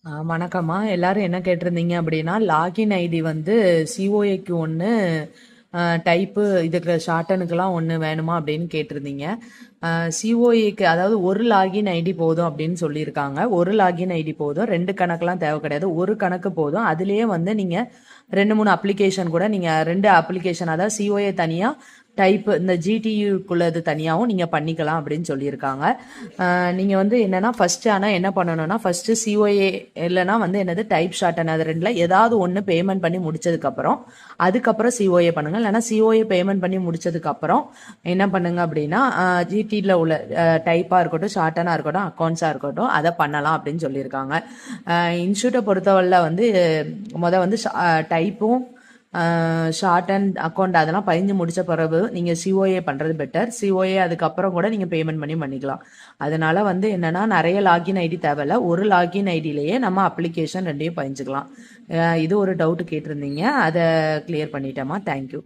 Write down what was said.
வணக்கம்மா. எல்லாரும் என்ன கேட்டிருந்தீங்க அப்படின்னா, லாகின் ஐடி வந்து சிஓஏக்கு ஒன்று, டைப்பு இதுக்கு ஷார்ட்டனுக்கெல்லாம் ஒன்று வேணுமா அப்படின்னு கேட்டிருந்தீங்க. சிஓஏக்கு அதாவது ஒரு லாகின் ஐடி போதும் அப்படின்னு சொல்லியிருக்காங்க. ஒரு லாகின் ஐடி போதும், 2 கணக்கெல்லாம் தேவை கிடையாது. ஒரு கணக்கு போதும். அதுலேயே வந்து நீங்கள் 2 3 அப்ளிகேஷன் கூட நீங்கள் 2 அப்ளிகேஷன், அதாவது சிஓஏ தனியாக, டைப் இந்த ஜிடியுக்குள்ளது தனியாகவும் நீங்கள் பண்ணிக்கலாம் அப்படின்னு சொல்லியிருக்காங்க. நீங்கள் வந்து என்னென்னா ஃபஸ்ட்டு, ஆனால் என்ன பண்ணணும்னா ஃபஸ்ட்டு சிஓஏ இல்லைனா வந்து என்னது டைப் ஷார்ட்டன், அது ரெண்டில் ஏதாவது ஒன்று பேமெண்ட் பண்ணி முடிச்சதுக்கப்புறம் அதுக்கப்புறம் சிஓஏ பண்ணுங்கள். இல்லைனா சிஓஏ பேமெண்ட் பண்ணி முடிச்சதுக்கப்புறம் என்ன பண்ணுங்க அப்படின்னா ஜிடியில் உள்ள டைப்பாக இருக்கட்டும், ஷார்ட்டனாக இருக்கட்டும், அக்கௌண்ட்ஸாக இருக்கட்டும், அதை பண்ணலாம் அப்படின்னு சொல்லியிருக்காங்க. இன்ஸ்டியூட்டை பொறுத்தவரையில் வந்து வந்து டைப்பும் ஷார்ட் அண்ட் அக்கௌண்ட் அதெல்லாம் பதிஞ்சு முடிச்ச பிறகு நீங்கள் சிஓஏ பண்ணுறது பெட்டர். சிஓஏ அதுக்கப்புறம் கூட நீங்கள் பேமெண்ட் பண்ணிக்கலாம். அதனால வந்து என்னன்னா நிறைய லாகின் ஐடி தேவையில்ல, ஒரு லாகின் ஐடியிலேயே நம்ம அப்ளிகேஷன் ரெண்டையும் பதிஞ்சுக்கலாம். இது ஒரு டவுட் கேட்டிருந்தீங்க, அதை கிளியர் பண்ணிட்டேம்மா. தேங்க்யூ.